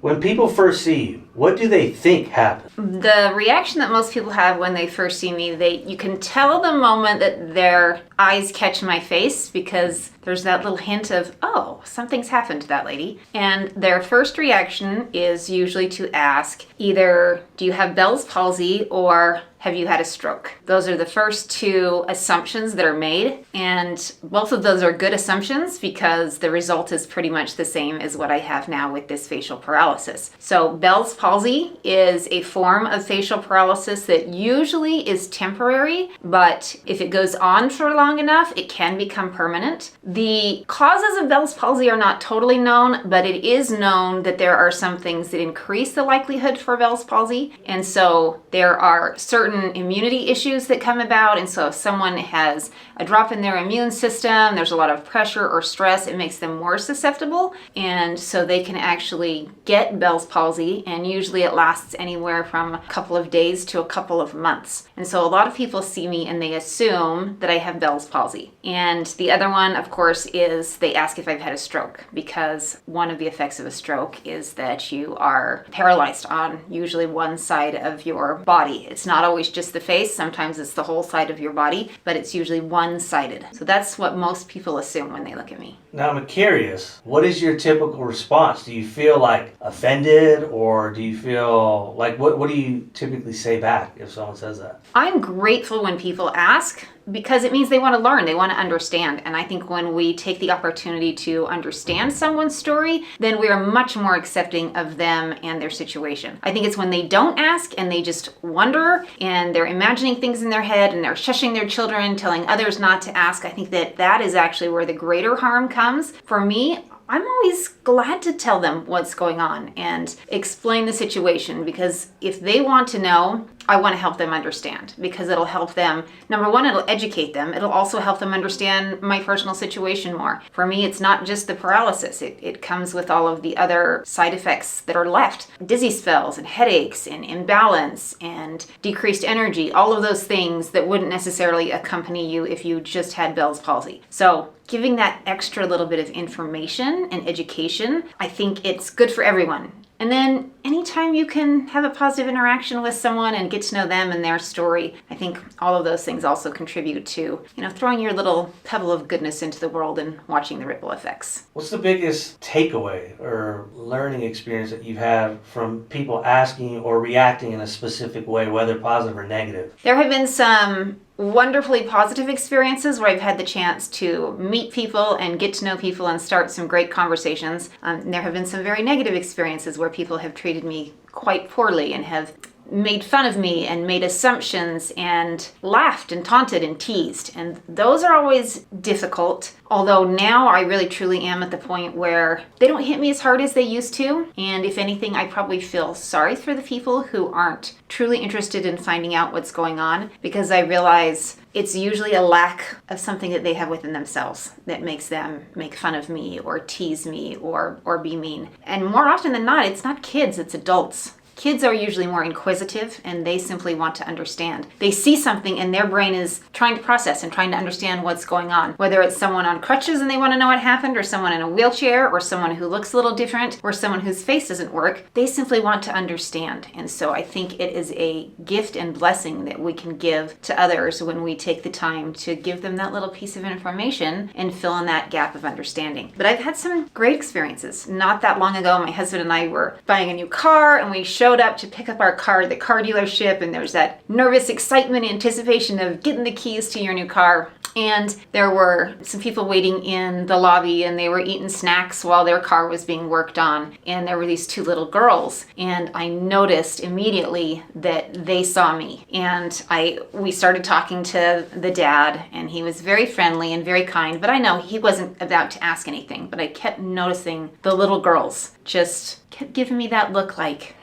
When people first see you, what do they think happened? The reaction that most people have when they first see me, you can tell the moment that their eyes catch my face, because there's that little hint of, oh, something's happened to that lady. And their first reaction is usually to ask either, do you have Bell's palsy, or have you had a stroke? Those are the first two assumptions that are made, and both of those are good assumptions because the result is pretty much the same as what I have now with this facial paralysis. So Bell's palsy is a form of facial paralysis that usually is temporary, but if it goes on for long enough, it can become permanent. The causes of Bell's palsy are not totally known, but it is known that there are some things that increase the likelihood for Bell's palsy, and so there are certain immunity issues that come about. And so if someone has a drop in their immune system, there's a lot of pressure or stress, it makes them more susceptible, and so they can actually get Bell's palsy, and usually it lasts anywhere from a couple of days to a couple of months. And so a lot of people see me and they assume that I have Bell's palsy. And the other one, of course, is they ask if I've had a stroke, because one of the effects of a stroke is that you are paralyzed on usually one side of your body. It's not always just the face, sometimes it's the whole side of your body, but it's usually one-sided. So that's what most people assume when they look at me. Now I'm curious, what is your typical response? Do you feel like offended, or do you feel like, what do you typically say back if someone says that? I'm grateful when people ask, because it means they want to learn, they want to understand. And I think when we take the opportunity to understand someone's story, then we are much more accepting of them and their situation. I think it's when they don't ask and they just wonder and they're imagining things in their head and they're shushing their children, telling others not to ask. I think that is actually where the greater harm comes. For me, I'm always glad to tell them what's going on and explain the situation, because if they want to know, I want to help them understand, because it'll help them. Number one, it'll educate them. It'll also help them understand my personal situation more. For me, it's not just the paralysis. It comes with all of the other side effects that are left. Dizzy spells and headaches and imbalance and decreased energy, all of those things that wouldn't necessarily accompany you if you just had Bell's palsy. So giving that extra little bit of information and education, I think it's good for everyone. And then anytime you can have a positive interaction with someone and get to know them and their story, I think all of those things also contribute to, throwing your little pebble of goodness into the world and watching the ripple effects. What's the biggest takeaway or learning experience that you've had from people asking or reacting in a specific way, whether positive or negative? There have been some wonderfully positive experiences where I've had the chance to meet people and get to know people and start some great conversations. There have been some very negative experiences where people have treated me quite poorly and have made fun of me and made assumptions and laughed and taunted and teased. And those are always difficult. Although now I really truly am at the point where they don't hit me as hard as they used to. And if anything, I probably feel sorry for the people who aren't truly interested in finding out what's going on, because I realize it's usually a lack of something that they have within themselves that makes them make fun of me or tease me or be mean. And more often than not, it's not kids, it's adults. Kids are usually more inquisitive and they simply want to understand. They see something and their brain is trying to process and trying to understand what's going on. Whether it's someone on crutches and they want to know what happened, or someone in a wheelchair, or someone who looks a little different, or someone whose face doesn't work, they simply want to understand. And so I think it is a gift and blessing that we can give to others when we take the time to give them that little piece of information and fill in that gap of understanding. But I've had some great experiences. Not that long ago, my husband and I were buying a new car and we showed up to pick up our car at the car dealership, and there's that nervous excitement, anticipation of getting the keys to your new car. And there were some people waiting in the lobby and they were eating snacks while their car was being worked on. And there were these two little girls. And I noticed immediately that they saw me. And we started talking to the dad, and he was very friendly and very kind. But I know he wasn't about to ask anything. But I kept noticing the little girls just kept giving me that look like,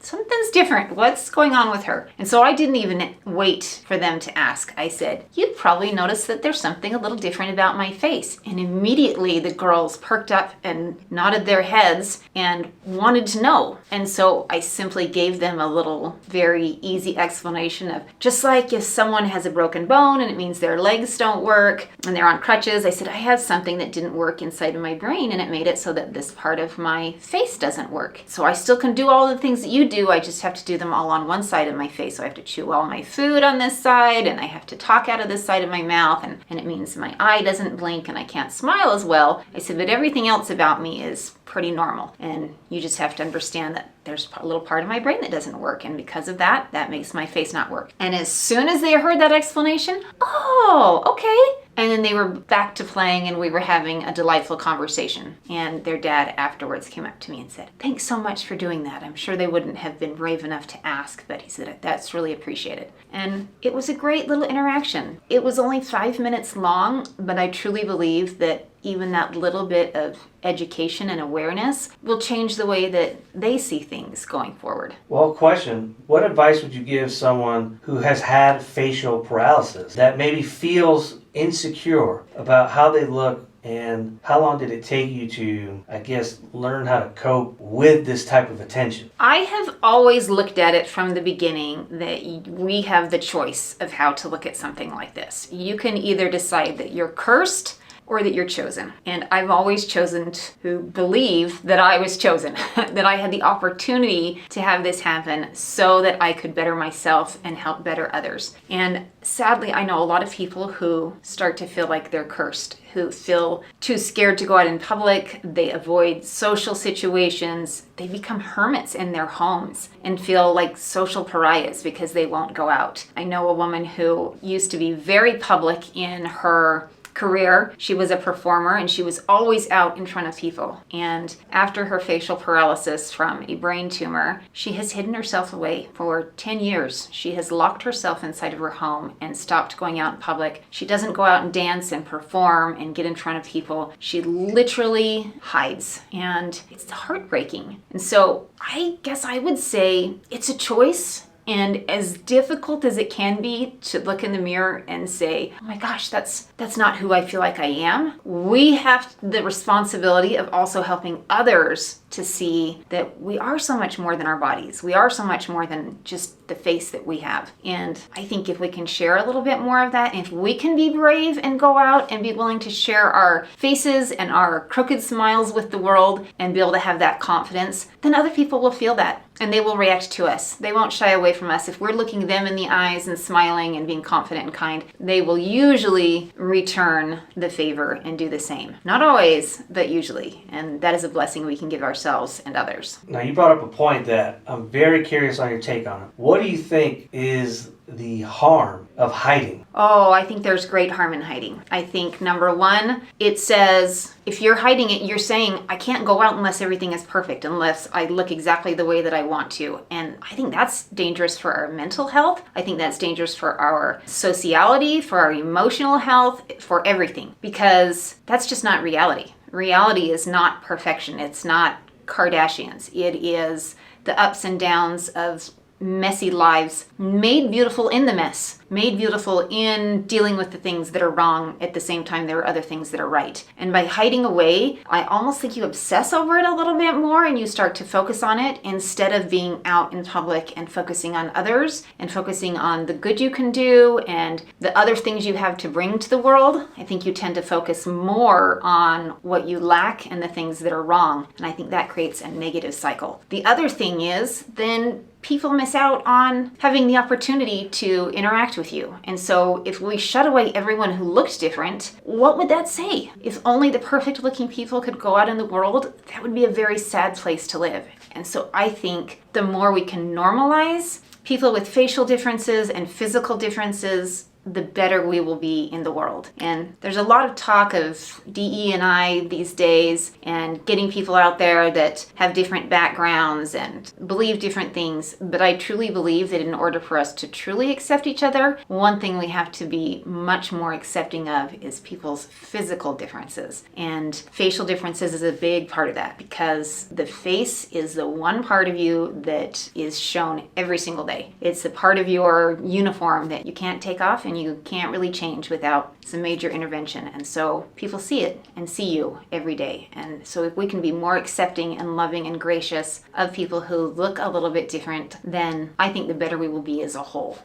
something's different. What's going on with her? And so I didn't even wait for them to ask. I said, you'd probably notice that there's something a little different about my face. And immediately the girls perked up and nodded their heads and wanted to know. And so I simply gave them a little very easy explanation of, just like if someone has a broken bone and it means their legs don't work and they're on crutches, I said, I have something that didn't work inside of my brain and it made it so that this part of my face doesn't work. So I still can do all the things that you do, I just have to do them all on one side of my face. So I have to chew all my food on this side and I have to talk out of this side of my mouth and it means my eye doesn't blink and I can't smile as well. I said, but everything else about me is pretty normal and you just have to understand that there's a little part of my brain that doesn't work and because of that, that makes my face not work. And as soon as they heard that explanation, oh, okay. And then they were back to playing and we were having a delightful conversation. And their dad afterwards came up to me and said, thanks so much for doing that. I'm sure they wouldn't have been brave enough to ask, but he said, that's really appreciated. And it was a great little interaction. It was only 5 minutes long, but I truly believe that even that little bit of education and awareness will change the way that they see things going forward. Well, question, what advice would you give someone who has had facial paralysis that maybe feels insecure about how they look, and how long did it take you to, I guess, learn how to cope with this type of attention? I have always looked at it from the beginning that we have the choice of how to look at something like this. You can either decide that you're cursed or that you're chosen. And I've always chosen to believe that I was chosen, that I had the opportunity to have this happen so that I could better myself and help better others. And sadly, I know a lot of people who start to feel like they're cursed, who feel too scared to go out in public, they avoid social situations, they become hermits in their homes and feel like social pariahs because they won't go out. I know a woman who used to be very public in her career. She was a performer and she was always out in front of people. And after her facial paralysis from a brain tumor, she has hidden herself away for 10 years. She has locked herself inside of her home and stopped going out in public. She doesn't go out and dance and perform and get in front of people. She literally hides and it's heartbreaking. And so I guess I would say it's a choice. And as difficult as it can be to look in the mirror and say, oh my gosh, that's not who I feel like I am, we have the responsibility of also helping others to see that we are so much more than our bodies. We are so much more than just the face that we have. And I think if we can share a little bit more of that, if we can be brave and go out and be willing to share our faces and our crooked smiles with the world and be able to have that confidence, then other people will feel that and they will react to us. They won't shy away from us. If we're looking them in the eyes and smiling and being confident and kind, they will usually return the favor and do the same. Not always, but usually. And that is a blessing we can give ourselves and others. Now, you brought up a point that I'm very curious on your take on it. What do you think is the harm of hiding? Oh, I think there's great harm in hiding. I think number one, it says if you're hiding it, you're saying, I can't go out unless everything is perfect, unless I look exactly the way that I want to. And I think that's dangerous for our mental health. I think that's dangerous for our sociality, for our emotional health, for everything, because that's just not reality. Reality is not perfection. It's not Kardashians. It is the ups and downs of messy lives made beautiful in the mess, made beautiful in dealing with the things that are wrong at the same time there are other things that are right. And by hiding away, I almost think you obsess over it a little bit more and you start to focus on it instead of being out in public and focusing on others and focusing on the good you can do and the other things you have to bring to the world. I think you tend to focus more on what you lack and the things that are wrong. And I think that creates a negative cycle. The other thing is then people miss out on having the opportunity to interact with you. And so if we shut away everyone who looked different, what would that say? If only the perfect looking people could go out in the world, that would be a very sad place to live. And so I think the more we can normalize people with facial differences and physical differences, the better we will be in the world. And there's a lot of talk of DE&I these days and getting people out there that have different backgrounds and believe different things. But I truly believe that in order for us to truly accept each other, one thing we have to be much more accepting of is people's physical differences. And facial differences is a big part of that, because the face is the one part of you that is shown every single day. It's a part of your uniform that you can't take off and you can't really change without some major intervention. And so people see it and see you every day. And so if we can be more accepting and loving and gracious of people who look a little bit different, then I think the better we will be as a whole.